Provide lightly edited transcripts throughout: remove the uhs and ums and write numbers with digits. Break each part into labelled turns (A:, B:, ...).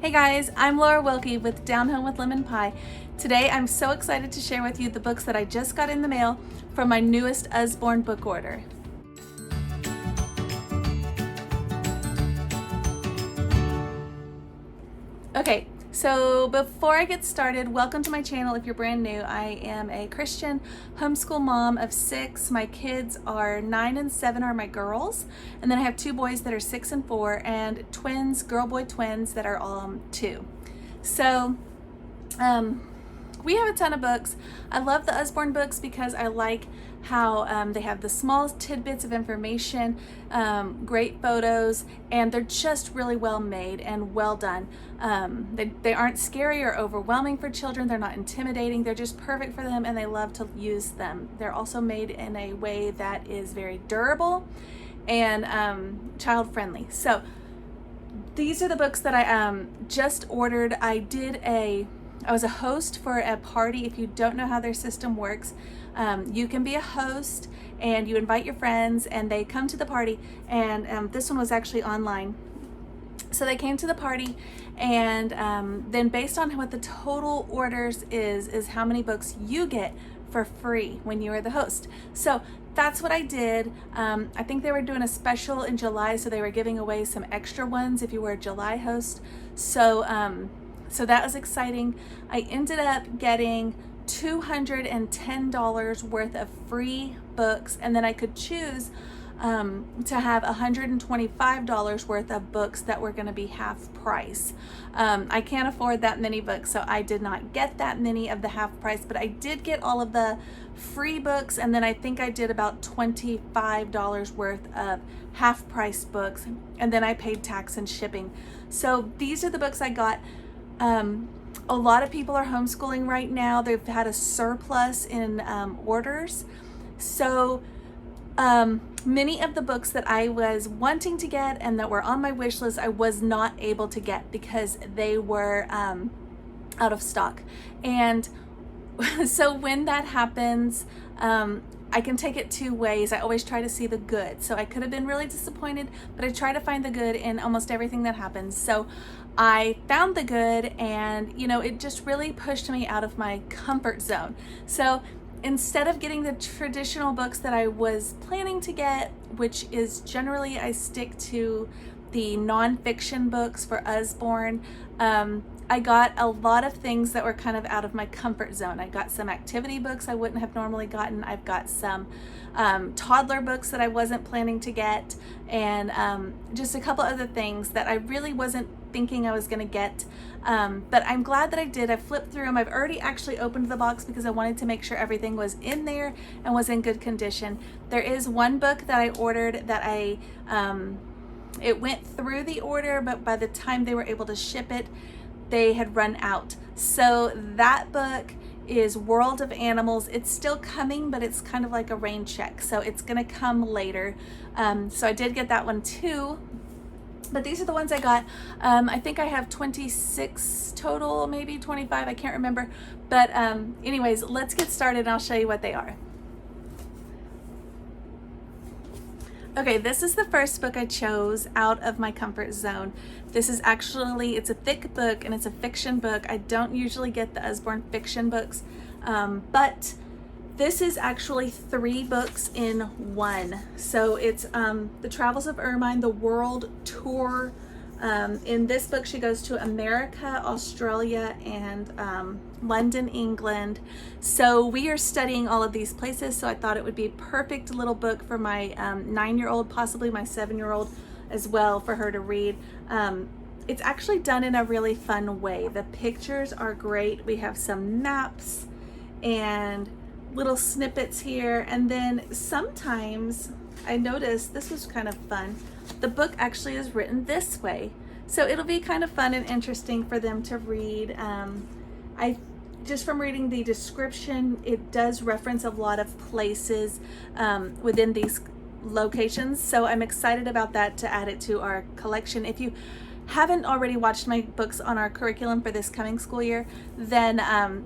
A: Hey guys, I'm Laura Wilkie with Down Home with Lemon Pie. Today I'm so excited to share with you the books that I just got in the mail from my newest Usborne book order. Okay, so before I get started, welcome to my channel if you're brand new. I am a Christian homeschool mom of 6. My kids are 9 and 7 are my girls, and then I have 2 boys that are 6 and 4, and twins, girl-boy twins that are 2. So, we have a ton of books. I love the Usborne books because I like how they have the small tidbits of information, great photos, and they're just really well made and well done. They aren't scary or overwhelming for children. They're not intimidating. They're just perfect for them, and they love to use them. They're also made in a way that is very durable and child-friendly. So these are the books that I just ordered. I was a host for a party. If you don't know how their system works, you can be a host and you invite your friends and they come to the party, and this one was actually online. So they came to the party, and then based on what the total orders is how many books you get for free when you are the host. So that's what I did. I think they were doing a special in July, so they were giving away some extra ones if you were a July host. So that was exciting. I ended up getting $210 worth of free books, and then I could choose to have $125 worth of books that were going to be half price. I can't afford that many books, so I did not get that many of the half price, but I did get all of the free books, and then I think I did about $25 worth of half price books, and then I paid tax and shipping. So these are the books I got. A lot of people are homeschooling right now. They've had a surplus in orders. So many of the books that I was wanting to get and that were on my wish list, I was not able to get because they were out of stock. And so when that happens, I can take it 2 ways. I always try to see the good. So I could have been really disappointed, but I try to find the good in almost everything that happens. So I found the good, and it just really pushed me out of my comfort zone. So instead of getting the traditional books that I was planning to get, which is generally I stick to the nonfiction books for Usborne, I got a lot of things that were kind of out of my comfort zone. I got some activity books I wouldn't have normally gotten. I've got some toddler books that I wasn't planning to get, and just a couple other things that I really wasn't thinking I was going to get. But I'm glad that I did. I flipped through them. I've already actually opened the box because I wanted to make sure everything was in there and was in good condition. There is one book that I ordered that it went through the order, but by the time they were able to ship it, they had run out. So that book is World of Animals. It's still coming, but it's kind of like a rain check, so it's gonna come later. So I did get that one too, but these are the ones I got. I think I have 26 total, maybe 25, I can't remember. But anyways, let's get started and I'll show you what they are. Okay, this is the first book I chose out of my comfort zone. This is actually, it's a thick book and it's a fiction book. I don't usually get the Usborne fiction books, but this is actually 3 books in one. So it's The Travels of Ermine, the World Tour. In this book, she goes to America, Australia, and London, England. So we are studying all of these places, so I thought it would be a perfect little book for my 9-year-old, possibly my 7-year-old as well, for her to read. It's actually done in a really fun way. The pictures are great. We have some maps and little snippets here, and then sometimes I noticed, this was kind of fun, the book actually is written this way, so it'll be kind of fun and interesting for them to read. I just from reading the description, it does reference a lot of places within these locations, so I'm excited about that, to add it to our collection. If you haven't already watched my books on our curriculum for this coming school year, then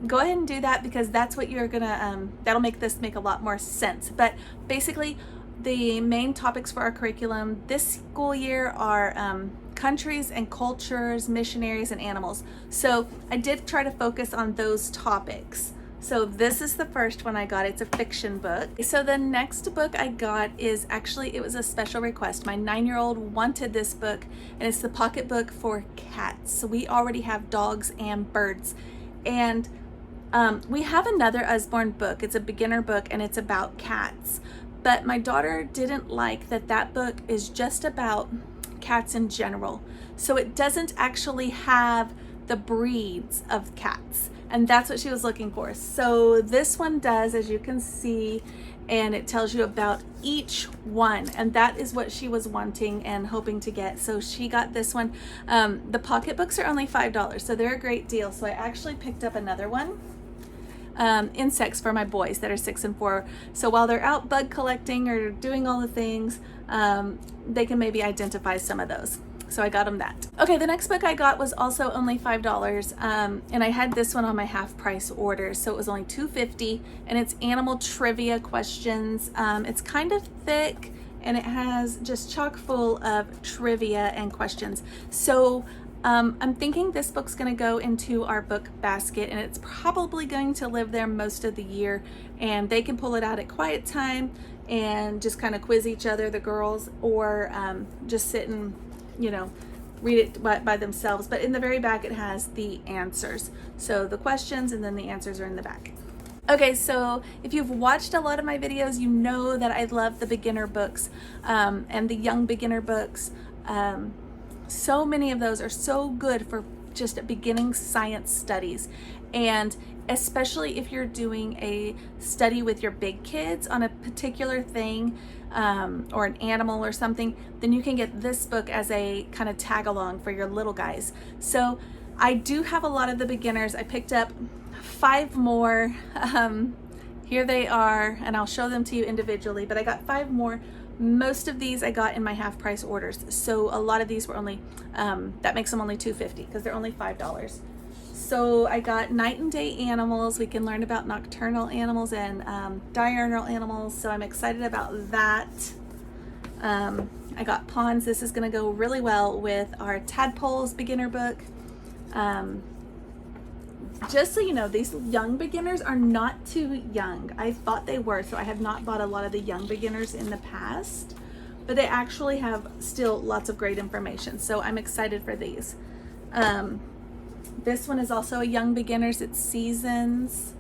A: go ahead and do that, because that's what you're gonna that'll make this make a lot more sense. But basically, the main topics for our curriculum this school year are countries and cultures, missionaries, and animals. So I did try to focus on those topics. So this is the first one I got. It's a fiction book. So the next book I got is actually, it was a special request. My 9-year-old wanted this book, and it's the pocket book for cats. So we already have dogs and birds. And we have another Usborne book. It's a beginner book, and it's about cats. But my daughter didn't like that book is just about cats in general. So it doesn't actually have the breeds of cats. And that's what she was looking for. So this one does, as you can see, and it tells you about each one. And that is what she was wanting and hoping to get. So she got this one. The pocket books are only $5, so they're a great deal. So I actually picked up another one. Insects for my boys that are 6 and 4. So while they're out bug collecting or doing all the things, they can maybe identify some of those. So I got them that. Okay, the next book I got was also only $5, and I had this one on my half price order, so it was only $2.50, and it's animal trivia questions. It's kind of thick, and it has just chock full of trivia and questions. So I'm thinking this book's gonna go into our book basket, and it's probably going to live there most of the year, and they can pull it out at quiet time and just kind of quiz each other, the girls, or just sit and read it by themselves. But in the very back it has the answers, so the questions and then the answers are in the back. Okay, so if you've watched a lot of my videos, you know that I love the beginner books and the young beginner books. So many of those are so good for just beginning science studies, and especially if you're doing a study with your big kids on a particular thing, or an animal or something, then you can get this book as a kind of tag along for your little guys. So I do have a lot of the beginners. I picked up 5 more. Here they are, and I'll show them to you individually, but I got 5 more. Most of these I got in my half price orders. So a lot of these were only, that makes them only $2.50 because they're only $5. So I got night and day animals. We can learn about nocturnal animals and diurnal animals. So I'm excited about that. I got ponds. This is going to go really well with our tadpoles beginner book. Just so you know, these young beginners are not too young. I thought they were, so I have not bought a lot of the young beginners in the past, but they actually have still lots of great information. So I'm excited for these. This one is also a young beginners. It's Seasons,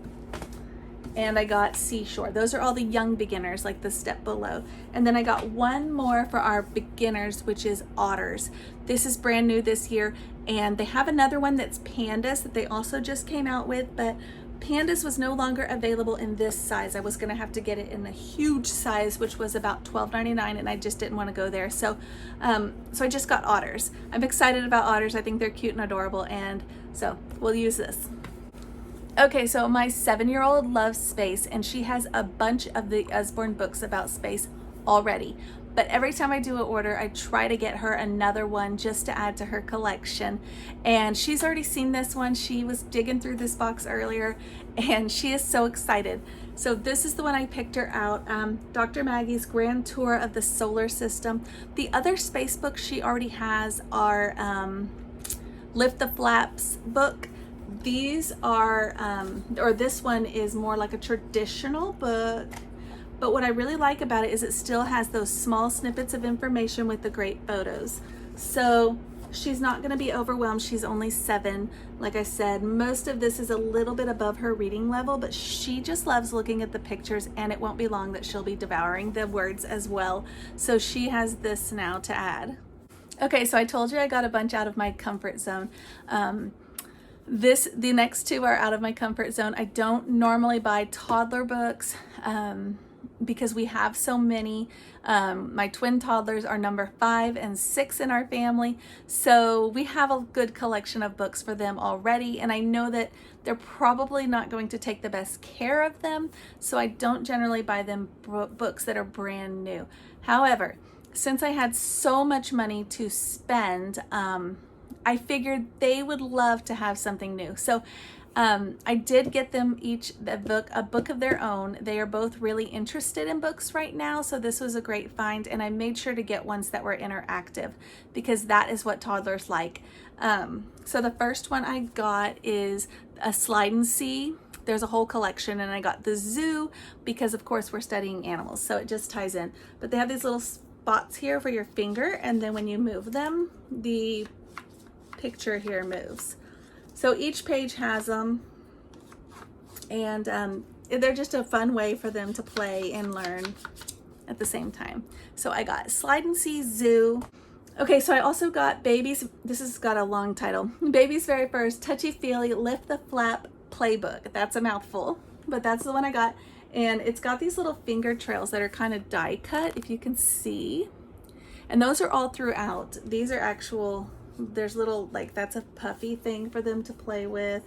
A: and I got Seashore. Those are all the young beginners, like the step below. And then I got one more for our beginners, which is Otters. This is brand new this year, and they have another one that's Pandas that they also just came out with, but Pandas was no longer available in this size. I was gonna have to get it in the huge size, which was about $12.99, and I just didn't want to go there. So so I just got Otters. I'm excited about Otters. I think they're cute and adorable, and so we'll use this. Okay, so my 7-year-old loves space, and she has a bunch of the Usborne books about space already. But every time I do an order, I try to get her another one just to add to her collection. And she's already seen this one. She was digging through this box earlier, and she is so excited. So this is the one I picked her out, Dr. Maggie's Grand Tour of the Solar System. The other space books she already has are Lift the Flaps book. These are, or this one is more like a traditional book. But what I really like about it is it still has those small snippets of information with the great photos. So she's not going to be overwhelmed. She's only 7. Like I said, most of this is a little bit above her reading level, but she just loves looking at the pictures, and it won't be long that she'll be devouring the words as well. So she has this now to add. Okay, so I told you I got a bunch out of my comfort zone. The next 2 are out of my comfort zone. I don't normally buy toddler books because we have so many. My twin toddlers are number 5 and 6 in our family, so we have a good collection of books for them already, and I know that they're probably not going to take the best care of them, so I don't generally buy them books that are brand new. However, since I had so much money to spend, I figured they would love to have something new. So I did get them each a book of their own. They are both really interested in books right now, so this was a great find, and I made sure to get ones that were interactive because that is what toddlers like. So the first one I got is a Slide and See. There's a whole collection, and I got the zoo because of course we're studying animals, so it just ties in. But they have these little spots here for your finger, and then when you move them, the picture here moves. So each page has them, and they're just a fun way for them to play and learn at the same time. So I got Slide and See, Zoo. Okay, so I also got Baby's, this has got a long title, Baby's Very First Touchy Feely Lift the Flap Playbook. That's a mouthful, but that's the one I got. And it's got these little finger trails that are kind of die cut, if you can see. And those are all throughout. These are actual, there's little, like that's a puffy thing for them to play with.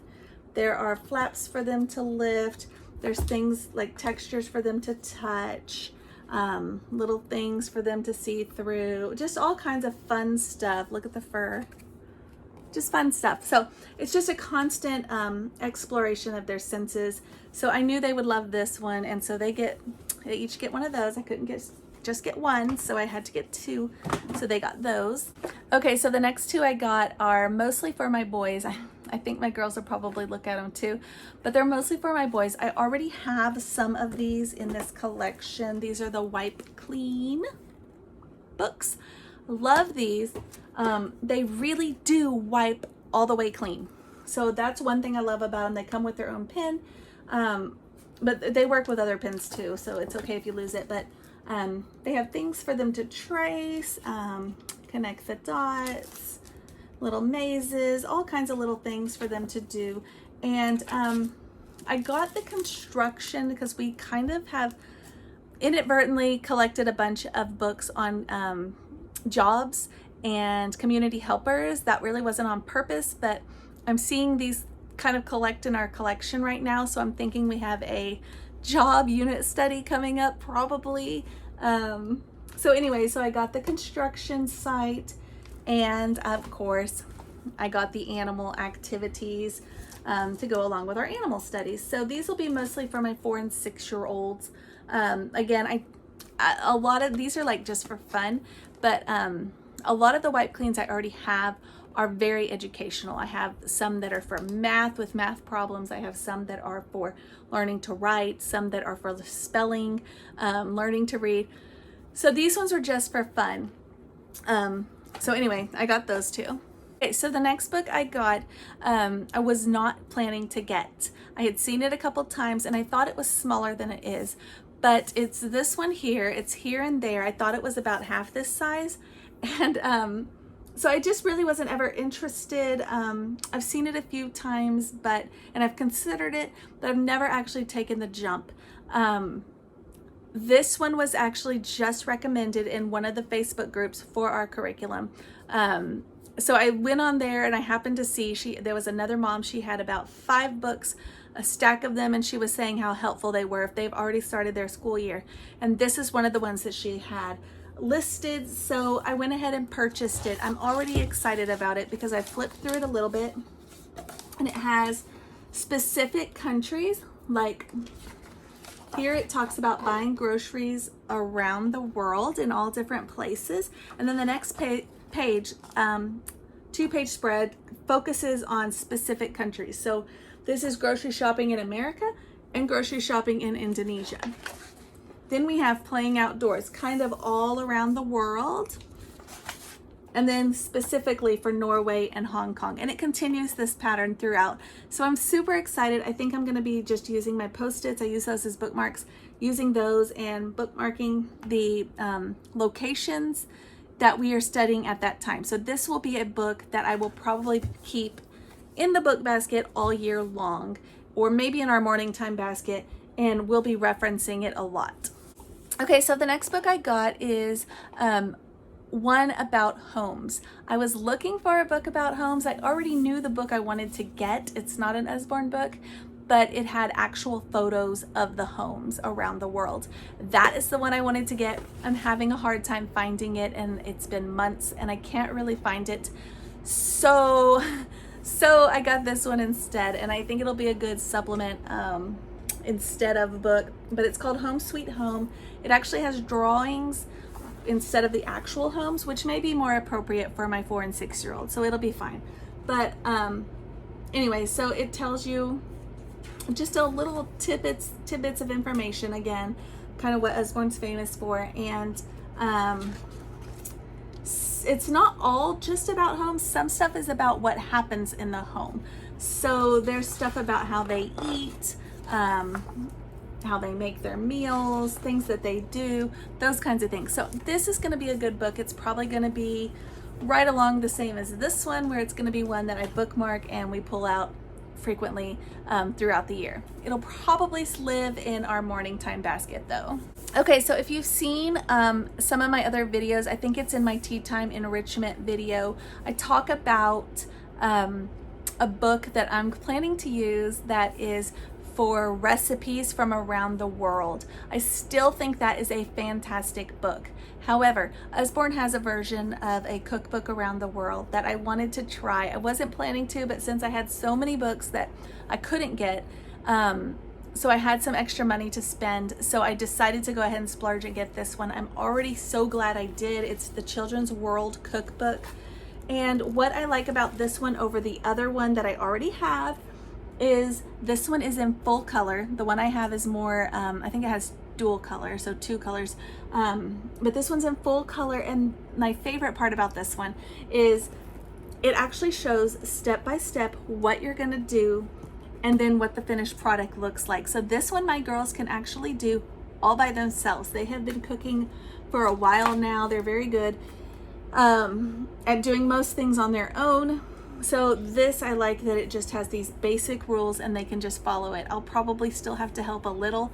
A: There are flaps for them to lift. There's things like textures for them to touch. Little things for them to see through. Just all kinds of fun stuff. Look at the fur. Just fun stuff. So it's just a constant exploration of their senses. So I knew they would love this one, and so they each get one of those. I couldn't just get one, so I had to get two, so they got those. Okay, so the next two I got are mostly for my boys. I think my girls will probably look at them too, but they're mostly for my boys. I already have some of these in this collection. These are the Wipe Clean books. Love these. They really do wipe all the way clean. So that's one thing I love about them. They come with their own pen, but they work with other pens too, so it's okay if you lose it. But they have things for them to trace, connect the dots, little mazes, all kinds of little things for them to do. And I got the construction because we kind of have inadvertently collected a bunch of books on jobs and community helpers. That really wasn't on purpose, but I'm seeing these kind of collect in our collection right now, so I'm thinking we have a job unit study coming up probably. So anyway, so I got the construction site, and of course I got the animal activities to go along with our animal studies. So these will be mostly for my 4 and 6 year olds. Again, a lot of these are like just for fun, but a lot of the Wipe Cleans I already have are very educational. I have some that are for math with math problems. I have some that are for learning to write, some that are for spelling, learning to read. So these ones are just for fun. So anyway, I got those two. Okay, so the next book I got, I was not planning to get. I had seen it a couple times and I thought it was smaller than it is, but it's this one here. It's here and there. I thought it was about half this size. And so I just really wasn't ever interested. I've seen it a few times, and I've considered it, but I've never actually taken the jump. This one was actually just recommended in one of the Facebook groups for our curriculum. So I went on there and I happened to see there was another mom. She had about 5 books, a stack of them, and she was saying how helpful they were if they've already started their school year. And this is one of the ones that she had listed, so I went ahead and purchased it. I'm already excited about it because I flipped through it a little bit, and it has specific countries. Like here it talks about buying groceries around the world in all different places, and then the next page 2-page spread focuses on specific countries. So this is grocery shopping in America and grocery shopping in Indonesia. Then we have playing outdoors, kind of all around the world. And then specifically for Norway and Hong Kong. And it continues this pattern throughout. So I'm super excited. I think I'm gonna be just using my Post-its. I use those as bookmarks, using those and bookmarking the locations that we are studying at that time. So this will be a book that I will probably keep in the book basket all year long, or maybe in our morning time basket, and we'll be referencing it a lot. Okay, so the next book I got is one about homes. I was looking for a book about homes. I already knew the book I wanted to get. It's not an Usborne book, but it had actual photos of the homes around the world. That is the one I wanted to get. I'm having a hard time finding it, and it's been months and I can't really find it. So So I got this one instead, and I think it'll be a good supplement instead of a book, but it's called Home Sweet Home. It actually has drawings instead of the actual homes, which may be more appropriate for my 4 and 6-year-old, so it'll be fine. But anyway, so it tells you just a little tidbits of information, again, kind of what Usborne's famous for. And it's not all just about homes. Some stuff is about what happens in the home. So there's stuff about how they eat, how they make their meals, things that they do, those kinds of things. So this is going to be a good book. It's probably going to be right along the same as this one, where it's going to be one that I bookmark and we pull out frequently throughout the year. It'll probably live in our morning time basket though. Okay, so if you've seen some of my other videos, I think it's in my tea time enrichment video, I talk about a book that I'm planning to use that is for recipes from around the world. I still think that is a fantastic book. However, Usborne has a version of a cookbook around the world that I wanted to try. I wasn't planning to, but since I had so many books that I couldn't get, so I had some extra money to spend, so I decided to go ahead and splurge and get this one. I'm already so glad I did. It's the Children's World Cookbook. And what I like about this one over the other one that I already have is this one is in full color. The one I have is more, I think it has dual color, so 2 colors. But this one's in full color, and my favorite part about this one is it actually shows step by step what you're gonna do and then what the finished product looks like. So this one my girls can actually do all by themselves. They have been cooking for a while now. They're very good at doing most things on their own. So this, I like that it just has these basic rules and they can just follow it. I'll probably still have to help a little,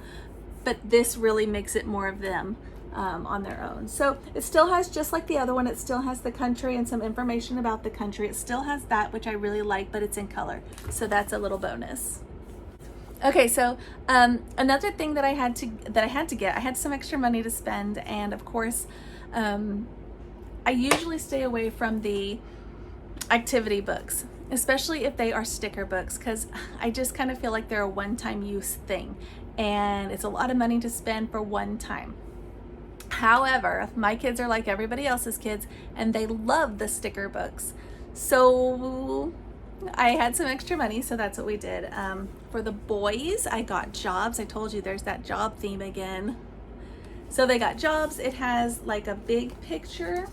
A: but this really makes it more of them on their own. So it still has, just like the other one, it still has the country and some information about the country. It still has that, which I really like, but it's in color. So that's a little bonus. Okay, so another thing that I had to get, I had some extra money to spend, and of course, I usually stay away from the activity books, especially if they are sticker books, because I just kind of feel like they're a one-time use thing and it's a lot of money to spend for one time. However, my kids are like everybody else's kids and they love the sticker books. So I had some extra money, so that's what we did. For the boys, I got jobs. I told you there's that job theme again. So they got jobs. It has like a big picture.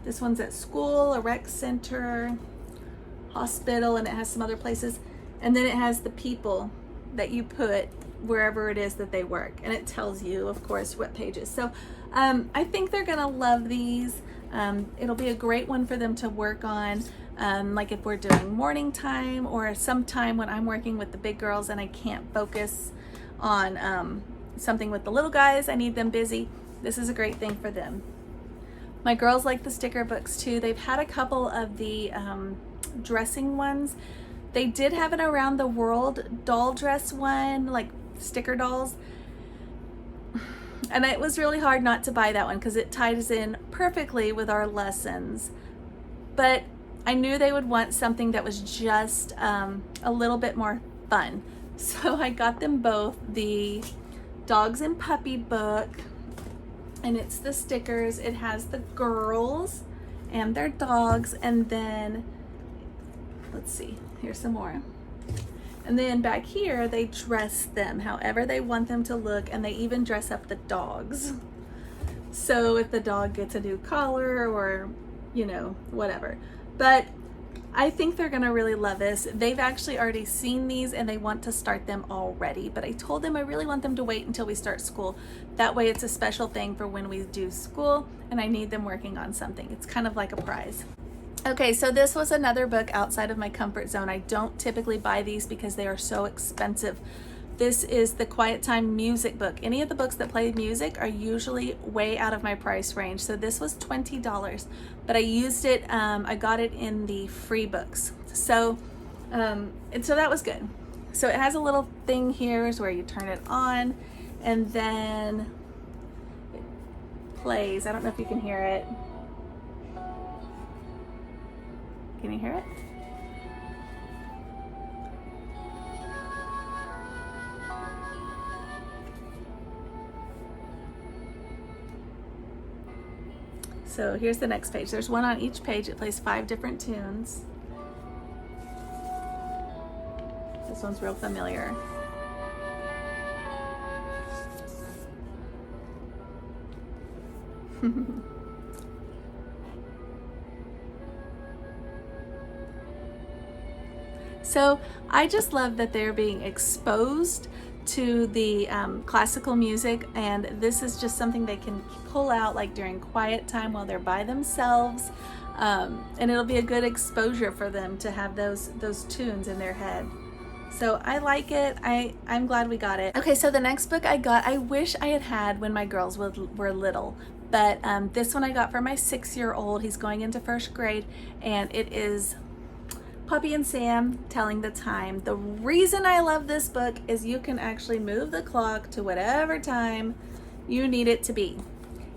A: This one's at school, a rec center, hospital, and it has some other places. And then it has the people that you put wherever it is that they work. And it tells you, of course, what pages. So I think they're gonna love these. It'll be a great one for them to work on, like if we're doing morning time or sometime when I'm working with the big girls and I can't focus on something with the little guys, I need them busy. This is a great thing for them. My girls like the sticker books too. They've had a couple of the dressing ones. They did have an around the world doll dress one, like sticker dolls. And it was really hard not to buy that one because it ties in perfectly with our lessons. But I knew they would want something that was just a little bit more fun. So I got them both the Dogs and Puppy book. And it's the stickers. It has the girls and their dogs, and then let's see, here's some more. And then back here they dress them however they want them to look, and they even dress up the dogs. So if the dog gets a new collar or, you know, whatever. But I think they're gonna really love this. They've actually already seen these and they want to start them already, but I told them I really want them to wait until we start school. That way it's a special thing for when we do school and I need them working on something. It's kind of like a prize. Okay, so this was another book outside of my comfort zone. I don't typically buy these because they are so expensive. This is the Quiet Time music book. Any of the books that play music are usually way out of my price range. So this was $20, but I used it, I got it in the free books. So, so that was good. So it has a little thing here is where you turn it on and then it plays. I don't know if you can hear it. Can you hear it? So here's the next page. There's one on each page. It plays 5 different tunes. This one's real familiar. So I just love that they're being exposed to the classical music, and this is just something they can pull out like during quiet time while they're by themselves, and it'll be a good exposure for them to have those tunes in their head. So I like it. I'm glad we got it. Okay, so the next book I got, I wish I had when my girls were little, but this one I got for my 6-year-old. He's going into 1st grade, and it is Puppy and Sam Telling the Time. The reason I love this book is you can actually move the clock to whatever time you need it to be.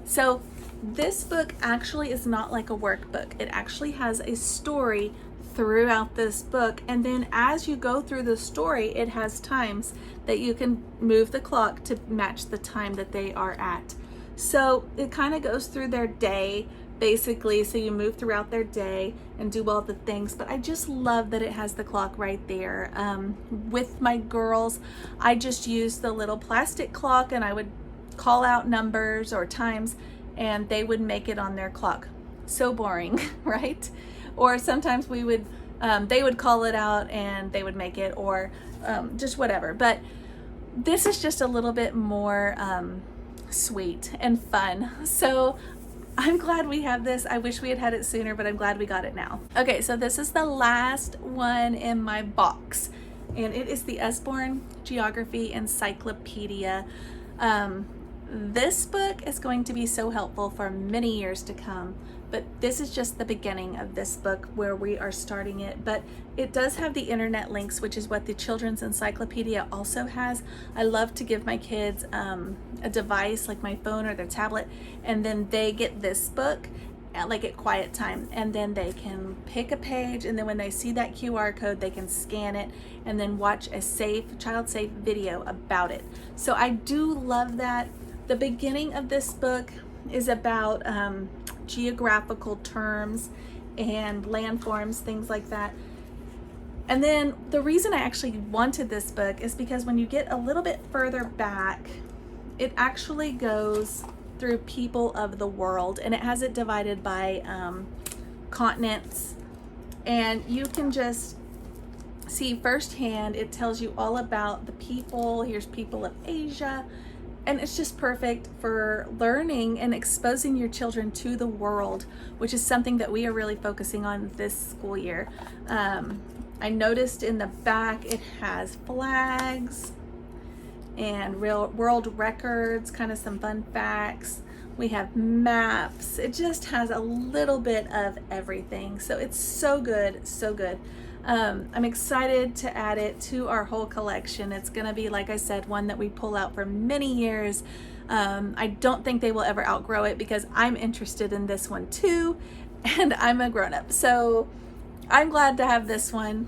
A: So this book actually is not like a workbook. It actually has a story throughout this book, and then as you go through the story, it has times that you can move the clock to match the time that they are at. So it kind of goes through their day basically, so you move throughout their day and do all the things. But I just love that it has the clock right there. With my girls, I just used the little plastic clock, and I would call out numbers or times, and they would make it on their clock. So boring, right? Or sometimes we would they would call it out and they would make it, or just whatever. But this is just a little bit more sweet and fun. So I'm glad we have this. I wish we had it sooner, but I'm glad we got it now. Okay, so this is the last one in my box, and it is the Usborne Geography Encyclopedia. This book is going to be so helpful for many years to come, but this is just the beginning of this book where we are starting it. But it does have the internet links, which is what the Children's Encyclopedia also has. I love to give my kids a device like my phone or their tablet, and then they get this book at quiet time, and then they can pick a page, and then when they see that QR code, they can scan it and then watch a child-safe video about it. So I do love that. The beginning of this book is about geographical terms and landforms, things like that. And then the reason I actually wanted this book is because when you get a little bit further back, it actually goes through people of the world, and it has it divided by continents, and you can just see firsthand. It tells you all about the people. Here's people of Asia. And it's just perfect for learning and exposing your children to the world, which is something that we are really focusing on this school year. I noticed in the back it has flags and real world records, kind of some fun facts. We have maps. It just has a little bit of everything. So it's so good, so good. I'm excited to add it to our whole collection. It's gonna be, like I said, one that we pull out for many years. I don't think they will ever outgrow it because I'm interested in this one too, and I'm a grown-up. So I'm glad to have this one.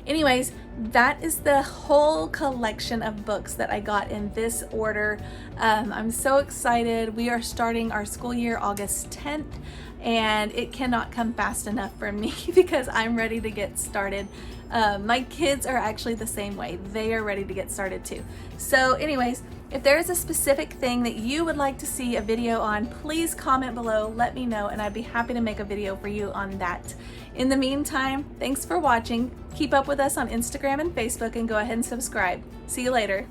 A: Anyways, that is the whole collection of books that I got in this order. I'm so excited. We are starting our school year August 10th, and it cannot come fast enough for me because I'm ready to get started. My kids are actually the same way. They are ready to get started too. So anyways, if there is a specific thing that you would like to see a video on, please comment below, let me know, and I'd be happy to make a video for you on that. In the meantime, thanks for watching. Keep up with us on Instagram and Facebook, and go ahead and subscribe. See you later.